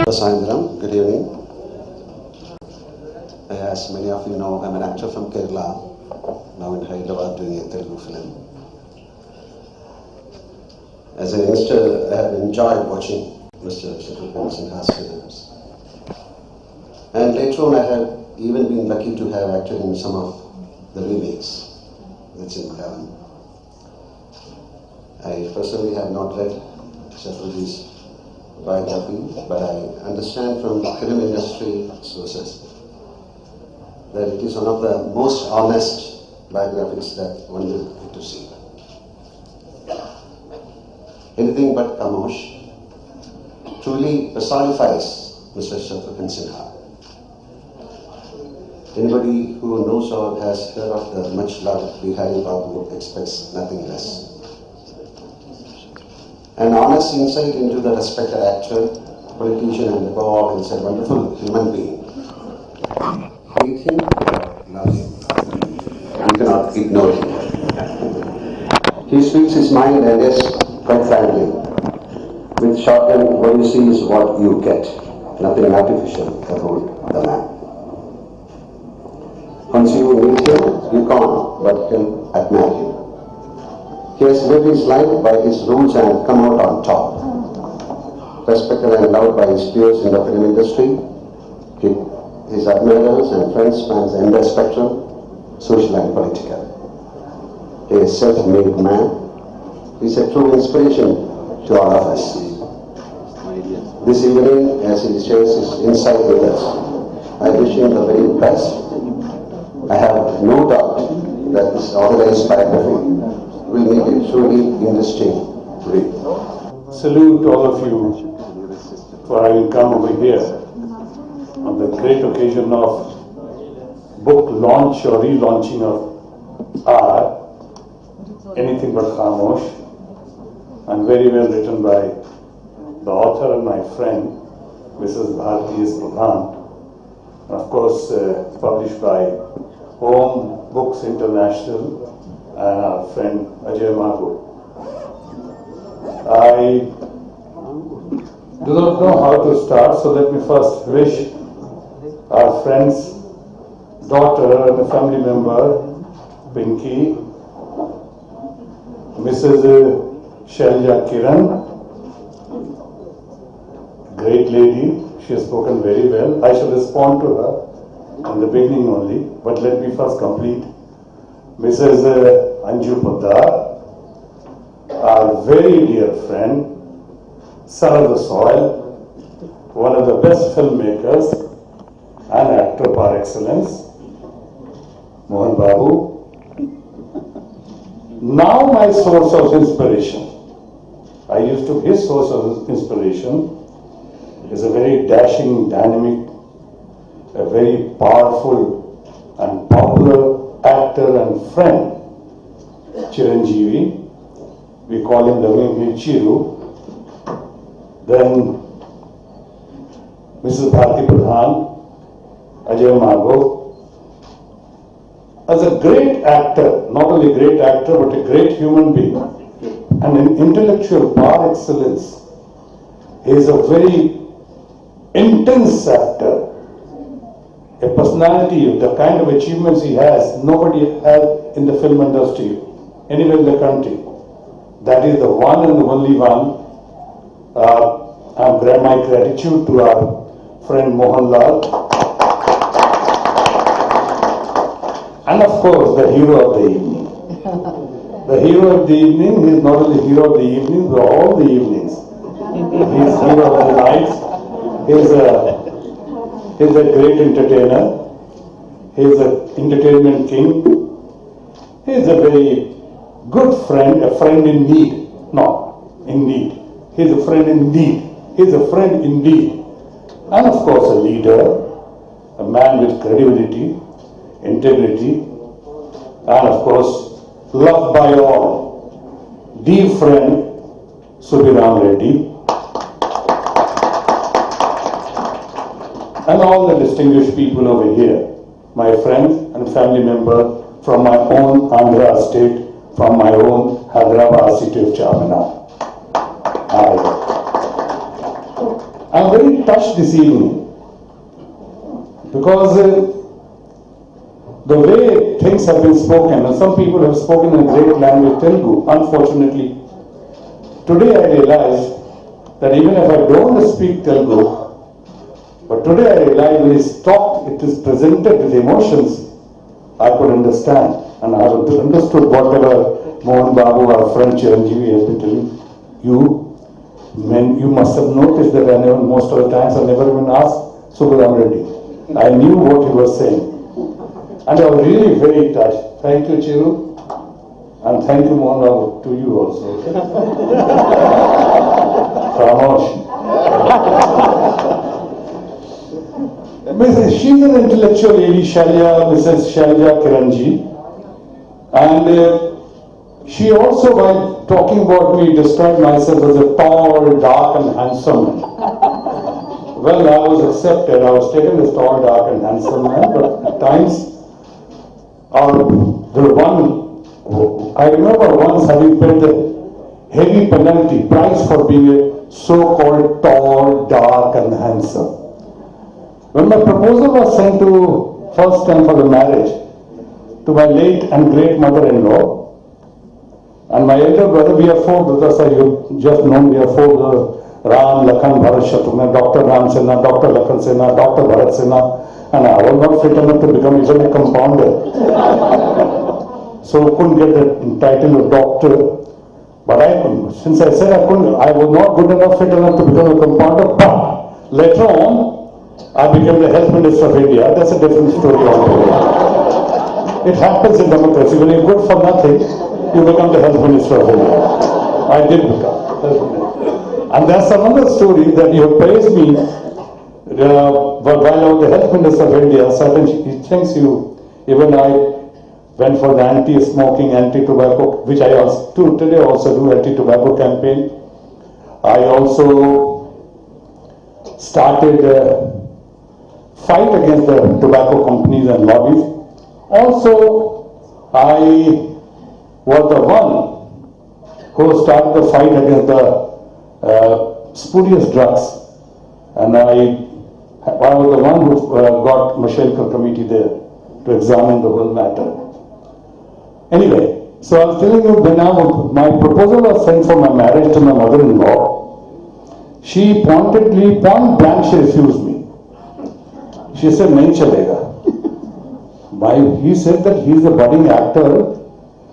Sandram, good evening. As many of you know, I'm an actor from Kerala, now in Hyderabad doing a Telugu film. As an youngster, I have enjoyed watching Mr. Shatrughan Sinha's films. And later on, I have even been lucky to have acted in some of the remakes that's in heaven. I personally have not read Shatrughan's biography, but I understand from film industry sources that it is one of the most honest biographies that one will get to see. Anything but Khamosh truly personifies Mr. Shatrughan Sinha. Anybody who knows or has heard of the much loved Bihari Babu expects nothing less. An honest insight into the respected actor, politician, and above all, is a wonderful human being. Hate him or love him, you cannot ignore him. He speaks his mind, and yes, quite frankly, with shotgun, what you see is what you get. Nothing artificial about the man. Once you meet him, you can't but can admire him. He has lived his life by his rules and come out on top. Respected and loved by his peers in the film industry, his admirers and friends spans the entire spectrum, social and political. He is a self-made man. He is a true inspiration to all of us. This evening, as he shares his insight with us, I wish him the very best. I have no doubt that this organized biography will make it truly interesting to read. Salute all of you for having come over here on the great occasion of book launch or relaunching of our Anything But Khamosh, and very well written by the author and my friend, Mrs. Bharti S. Pradhan, and of course published by Home Books International and our friend Ajay Mago. I do not know how to start, so let me first wish our friend's daughter and a family member, Pinky, Mrs. Shalja Kiran, great lady, she has spoken very well. I shall respond to her in the beginning only, but let me first complete. Mrs. Anju Poddar, our very dear friend, son of the soil, one of the best filmmakers and actor par excellence, Mohan Babu. Now my source of inspiration. I used to, his source of inspiration is a very dashing, dynamic, a very powerful and popular actor and friend, Chiranjeevi. We call him lovingly Chiru. Then Mrs. Bharti Pradhan, Ajay Mago. As a great actor, not only a great actor but a great human being and an intellectual par excellence. He is a very intense actor. A personality, the kind of achievements he has, nobody had in the film industry, anywhere in the country. That is the one and the only one. My gratitude to our friend Mohanlal. And of course, the hero of the evening. The hero of the evening, he is not only hero of the evening, but all the evenings. He is hero of the nights. He is a great entertainer. He is an entertainment king. He is a very good friend, a friend in need. Not in need. He is a friend in need. He is a friend indeed. And of course a leader, a man with credibility, integrity, and of course loved by all. Dear friend Subhiram Reddy, and all the distinguished people over here, my friends and family member from my own Andhra state, from my own Hyderabad city of Charminar. I'm very touched this evening because the way things have been spoken, and some people have spoken in a great language, Telugu, unfortunately. Today I realize that even if I don't speak Telugu, but today I realize when it's talked, it is presented with emotions, I could understand. And I have understood whatever Mohan Babu, our friend Chiranjeevi, has been telling you. You must have noticed that I never, most of the times I never even asked Subramanian Reddy. I knew what he was saying. And I was really very touched. Thank you, Chiru. And thank you, Mohan Babu, to you also. Khamosh. She's an intellectual lady, Mrs. Shalya Kiranji. And she also, while talking about me, described myself as a tall, dark and handsome man. Well, I was accepted. I was taken as tall, dark and handsome man, but at times, I remember once having paid a heavy penalty, price for being a so-called tall, dark and handsome. When my proposal was sent to first time for the marriage to my late and great mother-in-law, and my elder brother, we are four brothers, you just known, we are four brothers, Ram, Lakhan, Bharat, Shatrughan, Dr. Ram Sena, Dr. Lakhan Sena, Dr. Bharat Sena, and I was not fit enough to become even a compounder. So couldn't get the title of doctor, but I couldn't. Since I said I couldn't, I was not good enough, fit enough to become a compounder, but later on, I became the Health Minister of India. That's a different story altogether. It happens in democracy. When you're good for nothing, you become the Health Minister of India. I did become Health Minister. And that's another story that you have praised me while I was the Health Minister of India. Certain things even I went for the anti-smoking, anti-tobacco, which I also today also do anti-tobacco campaign. I also started a fight against the tobacco companies and lobbies. Also, I was the one who started the fight against the spurious drugs, and I was the one who got Michelle committee there to examine the whole matter. Anyway, so I was telling you, when my proposal was sent for my marriage to my mother-in-law, she point blank, she refused me. She said, "Nahi chalega." He said that he is a budding actor,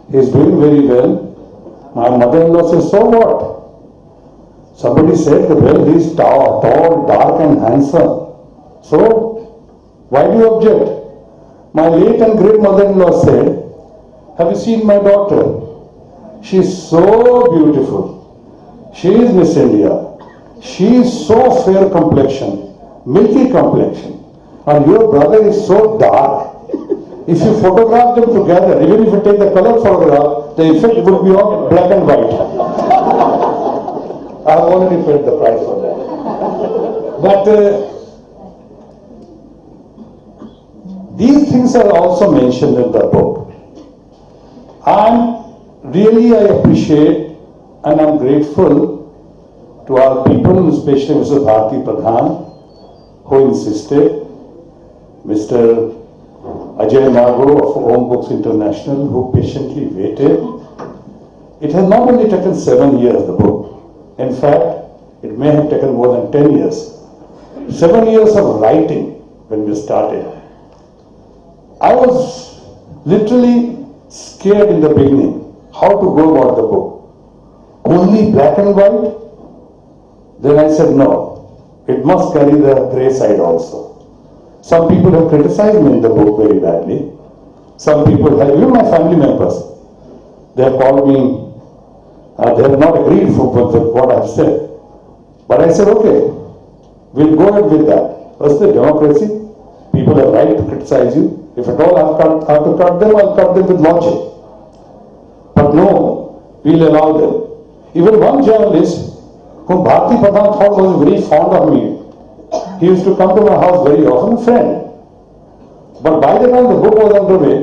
he is doing very well. My mother-in-law said, "So what?" Somebody said, "Well, he is tall, dark and handsome. So, why do you object?" My late and great mother-in-law said, "Have you seen my daughter? She is so beautiful. She is Miss India. She is so fair complexion, milky complexion. And your brother is so dark. If you photograph them together, even if you take the color photograph, the effect would be on black and white." I have already paid the price for that. But these things are also mentioned in the book. And really I appreciate and I'm grateful to our people, especially Mr. Bharti Pradhan, who insisted, Mr. Ajay Nago of Home Books International, who patiently waited. It has not only taken 7 years, the book. In fact, it may have taken more than 10 years. 7 years of writing when we started. I was literally scared in the beginning how to go about the book. Only black and white? Then I said no, it must carry the grey side also. Some people have criticized me in the book very badly. Some people have, even my family members, they have called me, they have not agreed with what I have said. But I said, okay, we'll go ahead with that. First, the democracy, people have right to criticize you. If at all I have to cut them, I'll cut them with logic. But no, we'll allow them. Even one journalist, whom Bharti Pradhan thought was very fond of me, he used to come to my house very often, friend. But by the time the book was underway,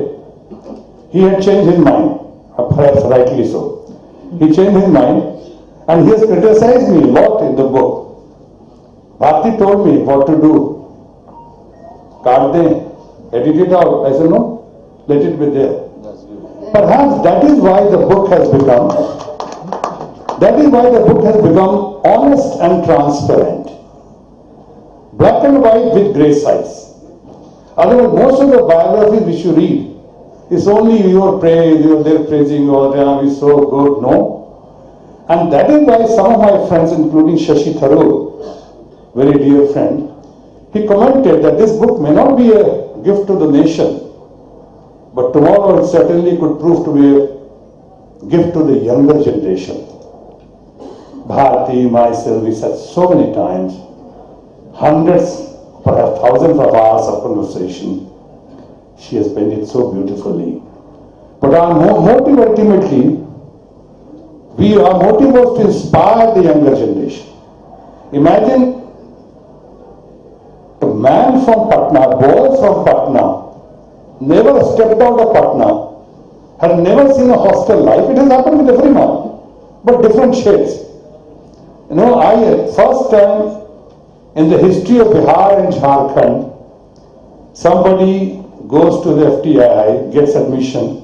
he had changed his mind, perhaps rightly so. He changed his mind and he has criticized me a lot in the book. Bharti told me what to do. Kaat de, edit it out. I said, no, let it be there. Perhaps that is why the book has become, honest and transparent. Black and white with grey sides. Otherwise, most of the biographies which you read is only your praise, you are there praising, oh, Ram is so good. No. And that is why some of my friends, including Shashi Tharoor, very dear friend, he commented that this book may not be a gift to the nation, but tomorrow it certainly could prove to be a gift to the younger generation. Bharti, myself, we said so many times, hundreds, perhaps thousands of hours of conversation. She has penned it so beautifully. But our motive ultimately, our motive was to inspire the younger generation. Imagine a man from Patna, boys from Patna, never stepped out of Patna, had never seen a hostel life. It has happened with everyone, but different shades. You know, first time in the history of Bihar and Jharkhand, somebody goes to the FTII, gets admission.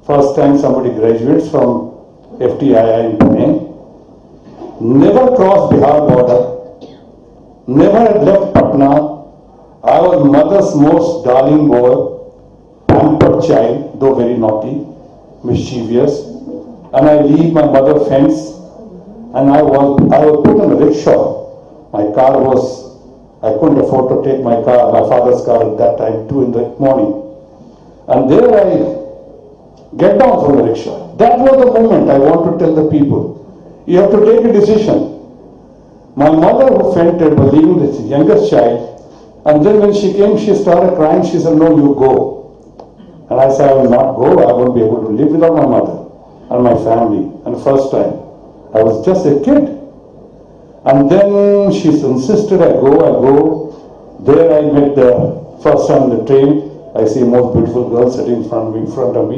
First time somebody graduates from FTII in Pune, never crossed Bihar border, never had left Patna. I was mother's most darling boy, pampered child, though very naughty, mischievous. And I leave my mother fence, and I was put in a rickshaw. My car was, I couldn't afford to take my car, my father's car at that time, 2 in the morning. And there I get down from the rickshaw. That was the moment I want to tell the people. You have to take a decision. My mother, who fainted, was leaving this youngest child. And then when she came, she started crying. She said, no, you go. And I said, I will not go. I won't be able to live without my mother and my family. And the first time, I was just a kid. And then she insisted I go. There I met the first time on the train. I see a most beautiful girl sitting in front of me.